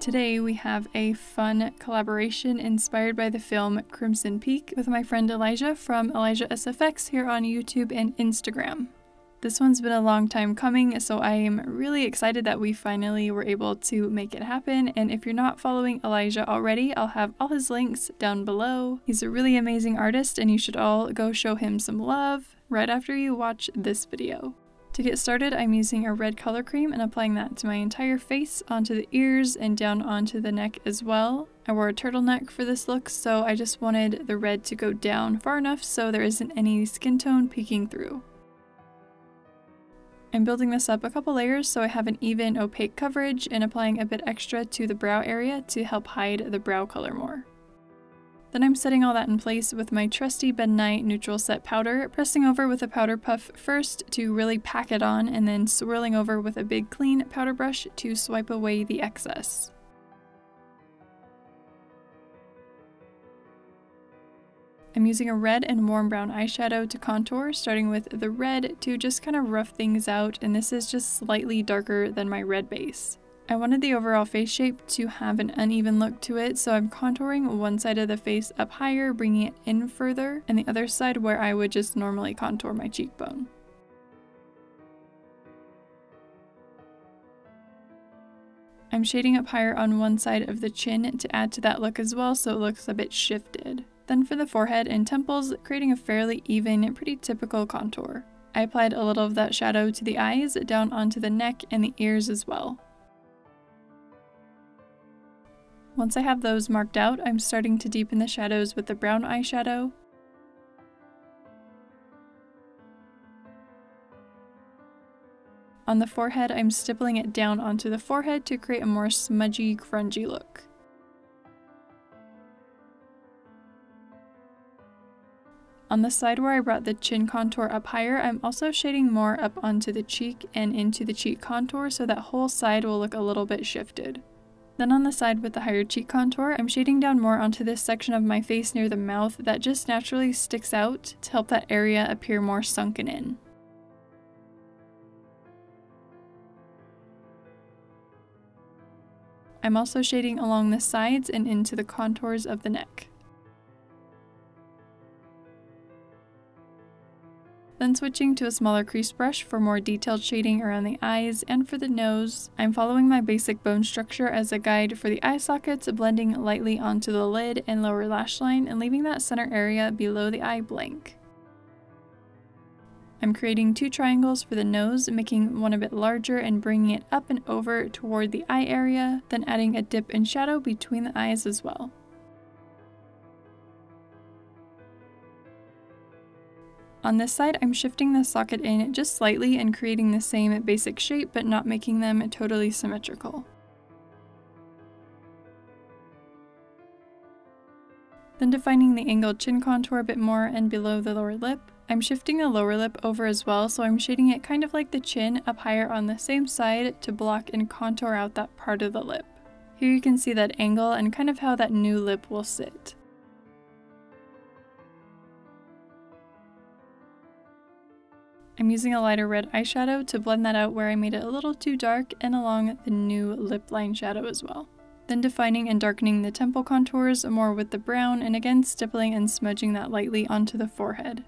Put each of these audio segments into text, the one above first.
Today we have a fun collaboration inspired by the film Crimson Peak with my friend Elijah from Elijah SFX here on YouTube and Instagram. This one's been a long time coming, so I am really excited that we finally were able to make it happen, and if you're not following Elijah already, I'll have all his links down below. He's a really amazing artist and you should all go show him some love right after you watch this video. To get started, I'm using a red color cream and applying that to my entire face, onto the ears, and down onto the neck as well. I wore a turtleneck for this look, so I just wanted the red to go down far enough so there isn't any skin tone peeking through. I'm building this up a couple layers so I have an even opaque coverage and applying a bit extra to the brow area to help hide the brow color more. Then I'm setting all that in place with my trusty Nye Neutral Set Powder, pressing over with a powder puff first to really pack it on, and then swirling over with a big clean powder brush to swipe away the excess. I'm using a red and warm brown eyeshadow to contour, starting with the red to just kind of rough things out, and this is just slightly darker than my red base. I wanted the overall face shape to have an uneven look to it, so I'm contouring one side of the face up higher, bringing it in further, and the other side where I would just normally contour my cheekbone. I'm shading up higher on one side of the chin to add to that look as well, so it looks a bit shifted. Then for the forehead and temples, creating a fairly even, pretty typical contour. I applied a little of that shadow to the eyes, down onto the neck and the ears as well. Once I have those marked out, I'm starting to deepen the shadows with the brown eyeshadow. On the forehead, I'm stippling it down onto the forehead to create a more smudgy, grungy look. On the side where I brought the chin contour up higher, I'm also shading more up onto the cheek and into the cheek contour so that whole side will look a little bit shifted. Then on the side with the higher cheek contour, I'm shading down more onto this section of my face near the mouth that just naturally sticks out to help that area appear more sunken in. I'm also shading along the sides and into the contours of the neck. Then switching to a smaller crease brush for more detailed shading around the eyes, and for the nose, I'm following my basic bone structure as a guide for the eye sockets, blending lightly onto the lid and lower lash line and leaving that center area below the eye blank. I'm creating two triangles for the nose, making one a bit larger and bringing it up and over toward the eye area, then adding a dip in shadow between the eyes as well. On this side, I'm shifting the socket in just slightly and creating the same basic shape, but not making them totally symmetrical. Then defining the angled chin contour a bit more and below the lower lip, I'm shifting the lower lip over as well, so I'm shading it kind of like the chin up higher on the same side to block and contour out that part of the lip. Here you can see that angle and kind of how that new lip will sit. I'm using a lighter red eyeshadow to blend that out where I made it a little too dark and along the new lip line shadow as well. Then defining and darkening the temple contours more with the brown, and again stippling and smudging that lightly onto the forehead.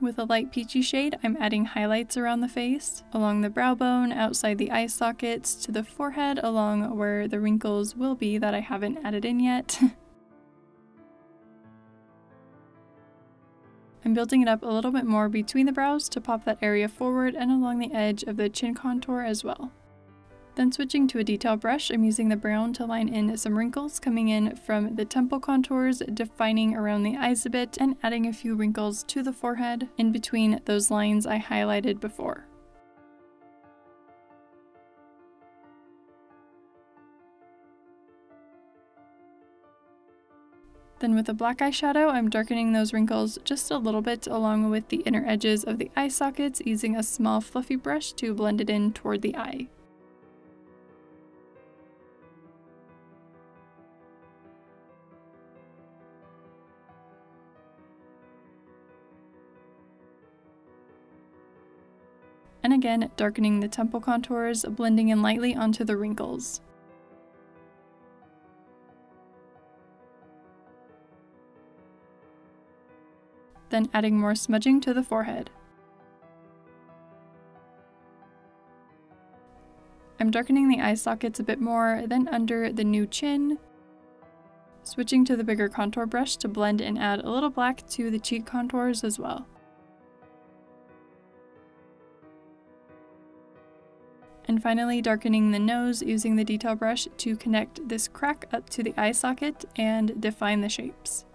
With a light peachy shade, I'm adding highlights around the face, along the brow bone, outside the eye sockets, to the forehead along where the wrinkles will be that I haven't added in yet. I'm building it up a little bit more between the brows to pop that area forward and along the edge of the chin contour as well. Then switching to a detail brush, I'm using the brown to line in some wrinkles coming in from the temple contours, defining around the eyes a bit and adding a few wrinkles to the forehead in between those lines I highlighted before. Then with a black eyeshadow, I'm darkening those wrinkles just a little bit along with the inner edges of the eye sockets, using a small fluffy brush to blend it in toward the eye. And again, darkening the temple contours, blending in lightly onto the wrinkles. Then adding more smudging to the forehead. I'm darkening the eye sockets a bit more, then under the new chin, switching to the bigger contour brush to blend and add a little black to the cheek contours as well. And finally darkening the nose using the detail brush to connect this crack up to the eye socket and define the shapes.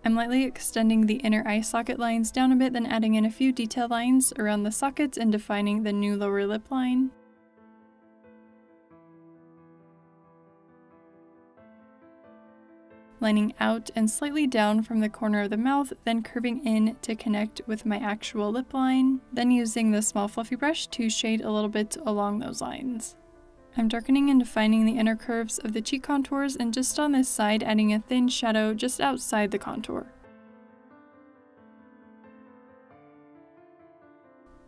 I'm lightly extending the inner eye socket lines down a bit, then adding in a few detail lines around the sockets and defining the new lower lip line. Lining out and slightly down from the corner of the mouth, then curving in to connect with my actual lip line, then using the small fluffy brush to shade a little bit along those lines. I'm darkening and defining the inner curves of the cheek contours, and just on this side adding a thin shadow just outside the contour.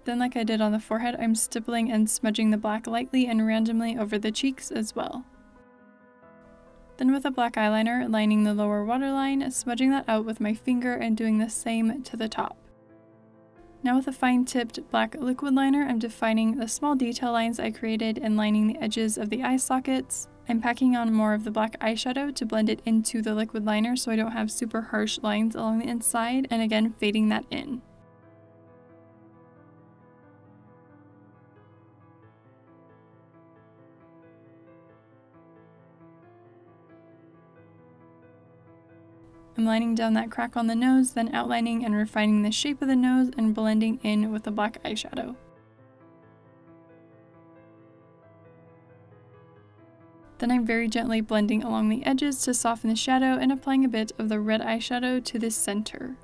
Then like I did on the forehead, I'm stippling and smudging the black lightly and randomly over the cheeks as well. Then with a black eyeliner, lining the lower waterline, smudging that out with my finger and doing the same to the top. Now with a fine-tipped black liquid liner, I'm defining the small detail lines I created and lining the edges of the eye sockets. I'm packing on more of the black eyeshadow to blend it into the liquid liner so I don't have super harsh lines along the inside, and again fading that in. I'm lining down that crack on the nose, then outlining and refining the shape of the nose and blending in with the black eyeshadow. Then I'm very gently blending along the edges to soften the shadow and applying a bit of the red eyeshadow to the center.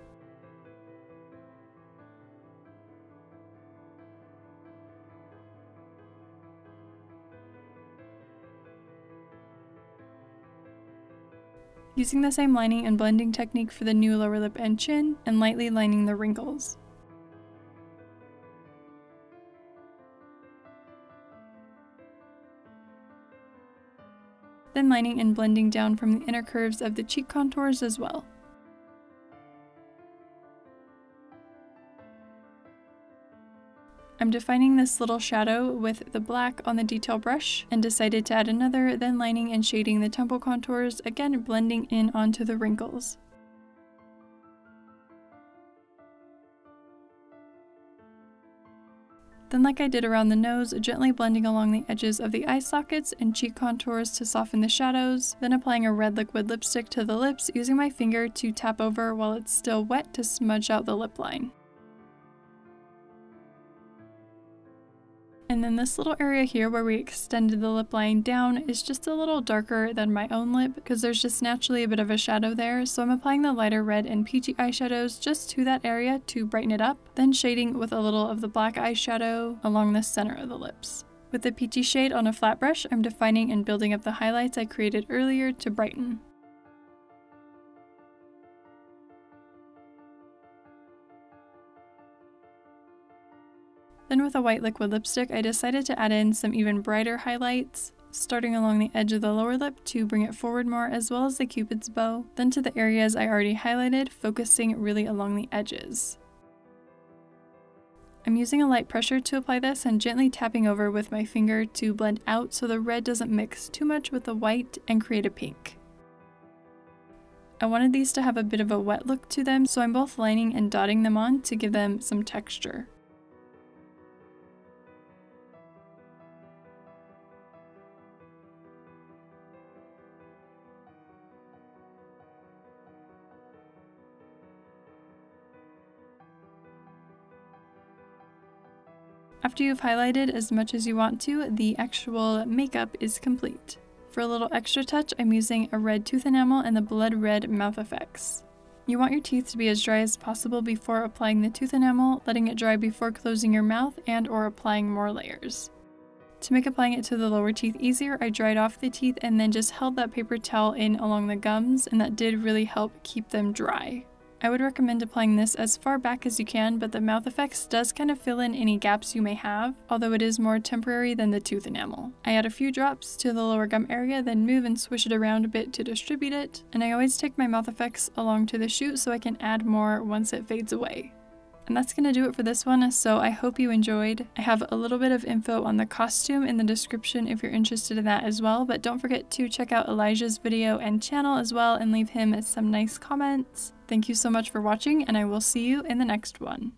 Using the same lining and blending technique for the new lower lip and chin, and lightly lining the wrinkles. Then lining and blending down from the inner curves of the cheek contours as well. I'm defining this little shadow with the black on the detail brush and decided to add another, then lining and shading the temple contours, again blending in onto the wrinkles. Then like I did around the nose, gently blending along the edges of the eye sockets and cheek contours to soften the shadows, then applying a red liquid lipstick to the lips, using my finger to tap over while it's still wet to smudge out the lip line. And then this little area here where we extended the lip line down is just a little darker than my own lip because there's just naturally a bit of a shadow there, so I'm applying the lighter red and peachy eyeshadows just to that area to brighten it up, then shading with a little of the black eyeshadow along the center of the lips. With the peachy shade on a flat brush, I'm defining and building up the highlights I created earlier to brighten. Then with a white liquid lipstick, I decided to add in some even brighter highlights, starting along the edge of the lower lip to bring it forward more, as well as the cupid's bow, then to the areas I already highlighted, focusing really along the edges. I'm using a light pressure to apply this and gently tapping over with my finger to blend out so the red doesn't mix too much with the white and create a pink. I wanted these to have a bit of a wet look to them, so I'm both lining and dotting them on to give them some texture. After you've highlighted as much as you want to, the actual makeup is complete. For a little extra touch, I'm using a red tooth enamel and the blood red mouth effects. You want your teeth to be as dry as possible before applying the tooth enamel, letting it dry before closing your mouth and or applying more layers. To make applying it to the lower teeth easier, I dried off the teeth and then just held that paper towel in along the gums, and that did really help keep them dry. I would recommend applying this as far back as you can, but the Mouth Effects does kind of fill in any gaps you may have, although it is more temporary than the tooth enamel. I add a few drops to the lower gum area, then move and swish it around a bit to distribute it, and I always take my Mouth Effects along to the shoot so I can add more once it fades away. And that's going to do it for this one, so I hope you enjoyed. I have a little bit of info on the costume in the description if you're interested in that as well, but don't forget to check out Elijah's video and channel as well and leave him some nice comments. Thank you so much for watching, and I will see you in the next one.